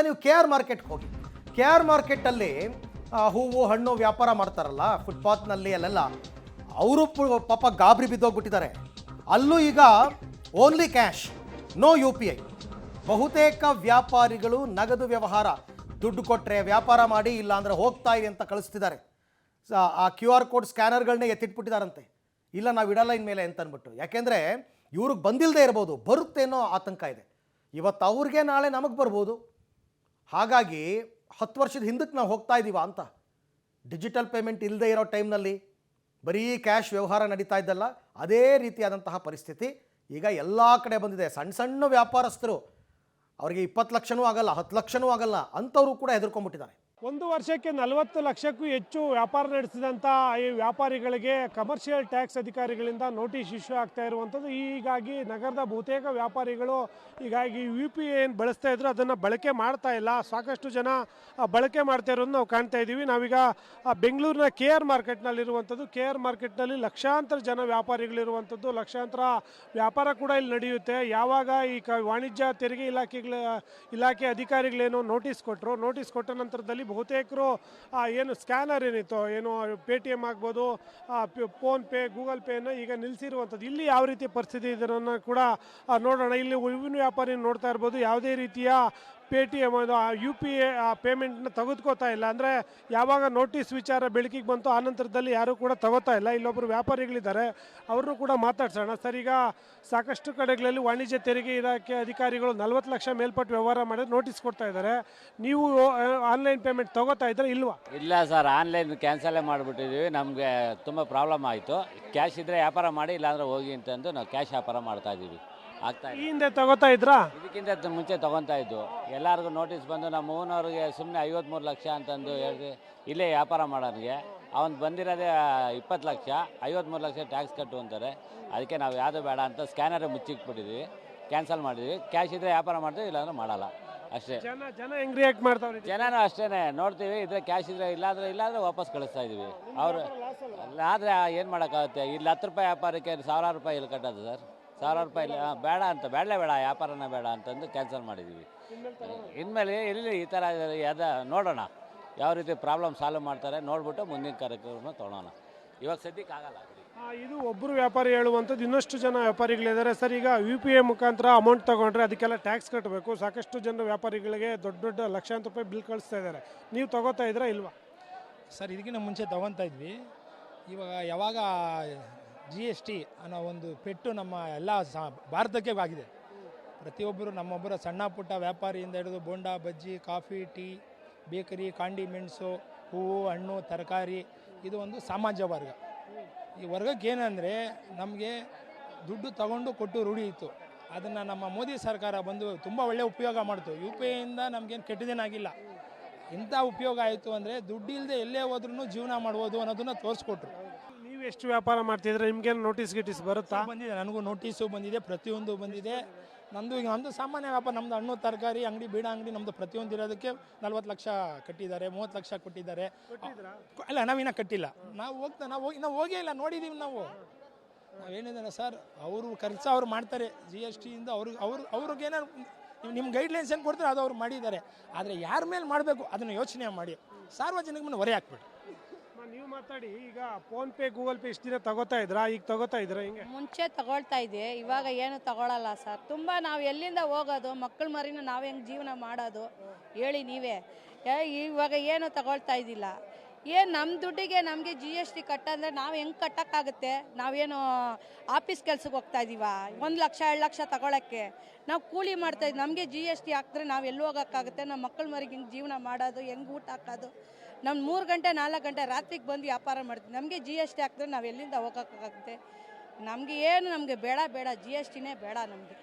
ನೀವು K R ಮಾರ್ಕೆಟ್ಗೆ ಹೋಗಿ. ಕೆ ಆರ್ ಮಾರ್ಕೆಟಲ್ಲಿ ಹೂವು ಹಣ್ಣು ವ್ಯಾಪಾರ ಮಾಡ್ತಾರಲ್ಲ ಫುಟ್ಪಾತ್ನಲ್ಲಿ ಅಲ್ಲೆಲ್ಲ, ಅವರು ಪಾಪ ಗಾಬರಿ ಬಿದ್ದೋಗ್ಬಿಟ್ಟಿದ್ದಾರೆ. ಅಲ್ಲೂ ಈಗ ಓನ್ಲಿ ಕ್ಯಾಶ್, ನೋ UPI. ಬಹುತೇಕ ವ್ಯಾಪಾರಿಗಳು ನಗದು ವ್ಯವಹಾರ, ದುಡ್ಡು ಕೊಟ್ಟರೆ ವ್ಯಾಪಾರ ಮಾಡಿ, ಇಲ್ಲ ಅಂದರೆ ಹೋಗ್ತಾ ಇದೆ ಅಂತ ಕಳಿಸ್ತಿದ್ದಾರೆ. ಆ QR ಕೋಡ್ ಸ್ಕ್ಯಾನರ್ಗಳನ್ನೇ ಎತ್ತಿಟ್ಬಿಟ್ಟಿದ್ದಾರಂತೆ. ಇಲ್ಲ ನಾವು ಇಡಲ್ಲ ಇನ್ಮೇಲೆ ಅಂತ ಅಂದ್ಬಿಟ್ಟು. ಯಾಕೆಂದರೆ ಇವ್ರಿಗೆ ಬಂದಿಲ್ಲದೆ ಇರ್ಬೋದು, ಬರುತ್ತೇನೋ ಆತಂಕ ಇದೆ. ಇವತ್ತು ಅವ್ರಿಗೆ ನಾಳೆ ನಮಗೆ ಬರ್ಬೋದು. ಹಾಗಾಗಿ 10 ವರ್ಷದ ಹಿಂದಕ್ಕೆ ನಾವು ಹೋಗ್ತಾ ಇದ್ದೀವ ಅಂತ. ಡಿಜಿಟಲ್ ಪೇಮೆಂಟ್ ಇಲ್ಲದೆ ಇರೋ ಟೈಮ್ನಲ್ಲಿ ಬರೀ ಕ್ಯಾಶ್ ವ್ಯವಹಾರ ನಡೀತಾ ಇದ್ದಲ್ಲ, ಅದೇ ರೀತಿಯಾದಂತಹ ಪರಿಸ್ಥಿತಿ ಈಗ ಎಲ್ಲ ಕಡೆ ಬಂದಿದೆ. ಸಣ್ಣ ಸಣ್ಣ ವ್ಯಾಪಾರಸ್ಥರು, ಅವರಿಗೆ 20 ಲಕ್ಷನೂ ಆಗಲ್ಲ, 10 ಲಕ್ಷನೂ ಆಗಲ್ಲ ಅಂಥವರು ಕೂಡ ಹೆದರ್ಕೊಂಡ್ಬಿಟ್ಟಿದ್ದಾರೆ. ಒಂದು ವರ್ಷಕ್ಕೆ 40 ಲಕ್ಷಕ್ಕೂ ಹೆಚ್ಚು ವ್ಯಾಪಾರ ನಡೆಸಿದಂಥ ಈ ವ್ಯಾಪಾರಿಗಳಿಗೆ ಕಮರ್ಷಿಯಲ್ ಟ್ಯಾಕ್ಸ್ ಅಧಿಕಾರಿಗಳಿಂದ ನೋಟಿಸ್ ಇಶ್ಯೂ ಆಗ್ತಾ ಇರುವಂಥದ್ದು. ಹೀಗಾಗಿ ನಗರದ ಬಹುತೇಕ ವ್ಯಾಪಾರಿಗಳು ಹೀಗಾಗಿ UPI ಏನು ಬಳಸ್ತಾ ಇದ್ರು ಅದನ್ನು ಬಳಕೆ ಮಾಡ್ತಾ ಇಲ್ಲ. ಸಾಕಷ್ಟು ಜನ ಬಳಕೆ ಮಾಡ್ತಾ ಇರೋದು ನಾವು ಕಾಣ್ತಾ ಇದ್ದೀವಿ. ನಾವೀಗ ಬೆಂಗಳೂರಿನ KR ಮಾರ್ಕೆಟ್ನಲ್ಲಿರುವಂಥದ್ದು. KR ಮಾರ್ಕೆಟ್ನಲ್ಲಿ ಲಕ್ಷಾಂತರ ಜನ ವ್ಯಾಪಾರಿಗಳಿರುವಂಥದ್ದು, ಲಕ್ಷಾಂತರ ವ್ಯಾಪಾರ ಕೂಡ ಇಲ್ಲಿ ನಡೆಯುತ್ತೆ. ಯಾವಾಗ ಈ ವಾಣಿಜ್ಯ ತೆರಿಗೆ ಇಲಾಖೆ ಅಧಿಕಾರಿಗಳೇನೋ ನೋಟಿಸ್ ಕೊಟ್ಟ ನಂತರದಲ್ಲಿ ಬಹುತೇಕರು ಏನು ಸ್ಕ್ಯಾನರ್ ಏನಿತ್ತು, ಏನು Paytm ಆಗ್ಬೋದು, ಫೋನ್ಪೇ, ಗೂಗಲ್ ಪೇನ ಈಗ ನಿಲ್ಲಿಸಿರುವಂಥದ್ದು. ಇಲ್ಲಿ ಯಾವ ರೀತಿ ಪರಿಸ್ಥಿತಿ ಇದನ್ನು ಕೂಡ ನೋಡೋಣ. ಇಲ್ಲಿ ವಿಭಿನ್ನ ವ್ಯಾಪಾರಿ ನೋಡ್ತಾ ಇರ್ಬೋದು, ಯಾವುದೇ ರೀತಿಯ Paytm UPI ಪೇಮೆಂಟ್ನ ತೆಗೆದುಕೋತಾ ಇಲ್ಲ. ಅಂದರೆ ಯಾವಾಗ ನೋಟಿಸ್ ವಿಚಾರ ಬೆಳಕಿಗೆ ಬಂತು ಆ ನಂತರದಲ್ಲಿ ಯಾರೂ ಕೂಡ ತಗೋತಾ ಇಲ್ಲ. ಇಲ್ಲೊಬ್ಬರು ವ್ಯಾಪಾರಿಗಳಿದ್ದಾರೆ, ಅವ್ರನ್ನೂ ಕೂಡ ಮಾತಾಡ್ಸೋಣ. ಸರ್, ಈಗ ಸಾಕಷ್ಟು ಕಡೆಗಳಲ್ಲಿ ವಾಣಿಜ್ಯ ತೆರಿಗೆ ಇಲಾಖೆ ಅಧಿಕಾರಿಗಳು 40 ಲಕ್ಷ ಮೇಲ್ಪಟ್ಟು ವ್ಯವಹಾರ ಮಾಡಿದ್ರೆ ನೋಟಿಸ್ ಕೊಡ್ತಾ ಇದ್ದಾರೆ. ನೀವು ಆನ್ಲೈನ್ ಪೇಮೆಂಟ್ ತಗೋತಾ ಇದ್ರೆ ಇಲ್ವಾ? ಇಲ್ಲ ಸರ್, ಆನ್ಲೈನ್ ಕ್ಯಾನ್ಸಲೇ ಮಾಡಿಬಿಟ್ಟಿದ್ದೀವಿ. ನಮಗೆ ತುಂಬ ಪ್ರಾಬ್ಲಮ್ ಆಯಿತು. ಕ್ಯಾಶ್ ಇದ್ದರೆ ವ್ಯಾಪಾರ ಮಾಡಿ, ಇಲ್ಲಾಂದರೆ ಹೋಗಿ ಅಂತಂದು ನಾವು ಕ್ಯಾಶ್ ವ್ಯಾಪಾರ ಮಾಡ್ತಾ ಇದ್ದೀವಿ. ಆಗ್ತಾ ಈ ಹಿಂದೆ ತಗೋತಾ ಇದ್ರಾ? ಇದಕ್ಕಿಂತ ಮುಂಚೆ ತೊಗೊತಾ ಇದ್ದು. ಎಲ್ಲರಿಗೂ ನೋಟಿಸ್ ಬಂದು ನಮ್ಮ ಮೂವನವ್ರಿಗೆ ಸುಮ್ಮನೆ 53 ಲಕ್ಷ ಅಂತಂದು ಹೇಳಿ ಇಲ್ಲೇ ವ್ಯಾಪಾರ ಮಾಡೋನಿಗೆ ಅವನು ಬಂದಿರೋದೇ 20 ಲಕ್ಷ, 53 ಲಕ್ಷ ಟ್ಯಾಕ್ಸ್ ಕಟ್ಟು ಅಂತಾರೆ. ಅದಕ್ಕೆ ನಾವು ಯಾವುದು ಬೇಡ ಅಂತ ಸ್ಕ್ಯಾನರೇ ಮುಚ್ಚಿಕ್ಬಿಟ್ಟಿದ್ದೀವಿ, ಕ್ಯಾನ್ಸಲ್ ಮಾಡಿದ್ವಿ. ಕ್ಯಾಶ್ ಇದ್ದರೆ ವ್ಯಾಪಾರ ಮಾಡ್ತೀವಿ, ಇಲ್ಲಾಂದ್ರೆ ಮಾಡಲ್ಲ ಅಷ್ಟೇ. ಜನ ಹೆಂಗ್ ರಿಯಾಕ್ಟ್ ಮಾಡ್ತಾವ್ರೆ? ಜನನೂ ಅಷ್ಟೇ ನೋಡ್ತೀವಿ. ಇದ್ರೆ ಕ್ಯಾಶ್ ಇದ್ದರೆ ಇಲ್ಲಾಂದ್ರೆ ವಾಪಸ್ ಕಳಿಸ್ತಾ ಇದ್ದೀವಿ. ಅವರು ಆದರೆ ಏನು ಮಾಡೋಕ್ಕಾಗುತ್ತೆ? ಇಲ್ಲಿ 10 ರೂಪಾಯಿ ವ್ಯಾಪಾರಕ್ಕೆ 1000 ರೂಪಾಯಿ ಇಲ್ಲಿ ಕಟ್ಟೋದು ಸರ್. 1000 ರೂಪಾಯಿ ಬೇಡ ಅಂತ, ಬೇಡ ವ್ಯಾಪಾರನೇ ಬೇಡ ಅಂತಂದು ಕ್ಯಾನ್ಸಲ್ ಮಾಡಿದ್ದೀವಿ. ಇನ್ಮೇಲೆ ಎಲ್ಲಿ ಈ ಥರ ನೋಡೋಣ ಯಾವ ರೀತಿ ಪ್ರಾಬ್ಲಮ್ ಸಾಲ್ವ್ ಮಾಡ್ತಾರೆ, ನೋಡ್ಬಿಟ್ಟು ಮುಂದಿನ ಕಾರ್ಯಕ್ರಮ ತೊಗೊಳೋಣ. ಇವಾಗ ಸದ್ಯಕ್ಕೆ ಆಗಲ್ಲ. ಇದು ಒಬ್ಬರು ವ್ಯಾಪಾರಿ ಹೇಳುವಂಥದ್ದು. ಇನ್ನಷ್ಟು ಜನ ವ್ಯಾಪಾರಿಗಳಿದ್ದಾರೆ. ಸರ್, ಈಗ UPI ಮುಖಾಂತರ ಅಮೌಂಟ್ ತೊಗೊಂಡ್ರೆ ಅದಕ್ಕೆಲ್ಲ ಟ್ಯಾಕ್ಸ್ ಕಟ್ಟಬೇಕು. ಸಾಕಷ್ಟು ಜನ ವ್ಯಾಪಾರಿಗಳಿಗೆ ದೊಡ್ಡ ಲಕ್ಷಾಂತರ ರೂಪಾಯಿ ಬಿಲ್ ಕಳಿಸ್ತಾ ಇದ್ದಾರೆ. ನೀವು ತಗೋತಾ ಇದ್ದೀರಾ ಇಲ್ವಾ? ಸರ್, ಇದಕ್ಕಿಂತ ಮುಂಚೆ ತೊಗೊತಾ ಇದ್ವಿ. ಇವಾಗ ಯಾವಾಗ GST ಅನ್ನೋ ಒಂದು ಪೆಟ್ಟು ನಮ್ಮ ಎಲ್ಲ ಭಾರತಕ್ಕೆ ಆಗಿದೆ. ಪ್ರತಿಯೊಬ್ಬರು ನಮ್ಮೊಬ್ಬರ ಸಣ್ಣ ಪುಟ್ಟ ವ್ಯಾಪಾರಿಯಿಂದ ಹಿಡಿದು ಬೋಂಡ, ಬಜ್ಜಿ, ಕಾಫಿ, ಟೀ, ಬೇಕರಿ, ಕಾಂಡಿಮೆಂಟ್ಸು, ಹೂವು, ಹಣ್ಣು, ತರಕಾರಿ, ಇದು ಒಂದು ಸಾಮಾನ್ಯ ವರ್ಗ. ಈ ವರ್ಗಕ್ಕೆ ಏನಂದರೆ ನಮಗೆ ದುಡ್ಡು ತಗೊಂಡು ಕೊಟ್ಟು ರೂಢಿ ಇತ್ತು. ಅದನ್ನು ನಮ್ಮ ಮೋದಿ ಸರ್ಕಾರ ಬಂದು ತುಂಬ ಒಳ್ಳೆಯ ಉಪಯೋಗ ಮಾಡ್ತು. UPIಯಿಂದ ನಮಗೇನು ಕೆಟ್ಟದೇನಾಗಿಲ್ಲ. ಇಂಥ ಉಪಯೋಗ ಆಯಿತು ಅಂದರೆ ದುಡ್ಡು ಇಲ್ಲದೆ ಎಲ್ಲೇ ಹೋದ್ರೂ ಜೀವನ ಮಾಡ್ಬೋದು ಅನ್ನೋದನ್ನು ತೋರಿಸ್ಕೊಟ್ರು. ನೀವು ಎಷ್ಟು ವ್ಯಾಪಾರ ಮಾಡ್ತಿದ್ರೆ ನಿಮ್ಗೇನು ನೋಟಿಸ್ ಬರುತ್ತಾ? ಬಂದಿದೆ, ನನಗೂ ನೋಟಿಸು ಬಂದಿದೆ, ಪ್ರತಿಯೊಂದು ಬಂದಿದೆ. ನಮ್ಮದು ಸಾಮಾನ್ಯ ವ್ಯಾಪಾರ, ನಮ್ಮದು ಹಣ್ಣು ತರಕಾರಿ ಅಂಗಡಿ, ಬೀಡ ಅಂಗಡಿ, ನಮ್ಮದು ಪ್ರತಿಯೊಂದು ಇರೋದಕ್ಕೆ 40 ಲಕ್ಷ ಕಟ್ಟಿದ್ದಾರೆ, 30 ಲಕ್ಷ ಕೊಟ್ಟಿದ್ದಾರೆ. ಅಲ್ಲ, ನಾವಿನ್ನೂ ಕಟ್ಟಿಲ್ಲ. ನಾವು ಹೋಗೇ ಇಲ್ಲ, ನೋಡಿದ್ದೀವಿ ನಾವು. ನಾವೇನಿದ್ದಾರೆ ಸರ್, ಅವರು ಖರ್ಚು ಅವ್ರು ಮಾಡ್ತಾರೆ GSTಯಿಂದ. ಅವ್ರಿಗೇನೋ ನಿಮ್ಮ ಗೈಡ್ಲೈನ್ಸ್ ಏನು ಕೊಡ್ತಾರೆ ಅದು ಅವ್ರು ಮಾಡಿದ್ದಾರೆ. ಆದರೆ ಯಾರ ಮೇಲೆ ಮಾಡಬೇಕು ಅದನ್ನು ಯೋಚನೆ ಮಾಡಿ, ಸಾರ್ವಜನಿಕ ಮೇಲೆ ಹೊರೆ ಹಾಕ್ಬೇಡಿ. ನೀವು ಮಾತಾಡಿ. ಈಗ ಫೋನ್ಪೇ, ಗೂಗಲ್ ಪೇ ಇಷ್ಟು ದಿನ ತಗೋತಾ ಇದ್ರಾ? ಈಗ ತಗೋತಾ ಇದ್ರಾ? ಹಿಂಗೆ ಮುಂಚೆ ತಗೊಳ್ತಾ ಇದ್ದೆ, ಇವಾಗ ಏನು ತಗೊಳ್ಳಲ್ಲ ಸರ್. ತುಂಬ ನಾವು ಎಲ್ಲಿಂದ ಹೋಗೋದು? ಮಕ್ಕಳ ಮರಿನ ನಾವು ಹೆಂಗೆ ಜೀವನ ಮಾಡೋದು ಹೇಳಿ ನೀವೇ. ಇವಾಗ ಏನು ತಗೊಳ್ತಾ ಇದ್ದಿಲ್ಲ. ಏನು ನಮ್ಮ ದುಡ್ಡಿಗೆ ನಮಗೆ GST ಕಟ್ಟಂದರೆ ನಾವು ಹೆಂಗೆ ಕಟ್ಟೋಕ್ಕಾಗುತ್ತೆ? ನಾವೇನು ಆಫೀಸ್ ಕೆಲ್ಸಕ್ಕೆ ಹೋಗ್ತಾ ಇದ್ದೀವ? 1 ಲಕ್ಷ 2 ಲಕ್ಷ ತಗೊಳ್ಳೋಕ್ಕೆ ನಾವು ಕೂಲಿ ಮಾಡ್ತಾಯಿದ್ವಿ. ನಮಗೆ GST ಹಾಕಿದ್ರೆ ನಾವು ಎಲ್ಲಿ ಹೋಗೋಕ್ಕಾಗುತ್ತೆ? ನಮ್ಮ ಮಕ್ಕಳ ಮರಿಗೆ ಹೆಂಗೆ ಜೀವನ ಮಾಡೋದು, ಹೆಂಗೆ ಊಟ ಹಾಕೋದು? ನಮ್ಮ 3 ಗಂಟೆ 4 ಗಂಟೆ ರಾತ್ರಿಗೆ ಬಂದು ವ್ಯಾಪಾರ ಮಾಡ್ತೀವಿ. ನಮಗೆ GST ಹಾಕಿದ್ರೆ ನಾವು ಎಲ್ಲಿಂದ ಹೋಗೋಕ್ಕಾಗುತ್ತೆ? ನಮಗೆ ಬೇಡ GSTನೇ ಬೇಡ ನಮಗೆ.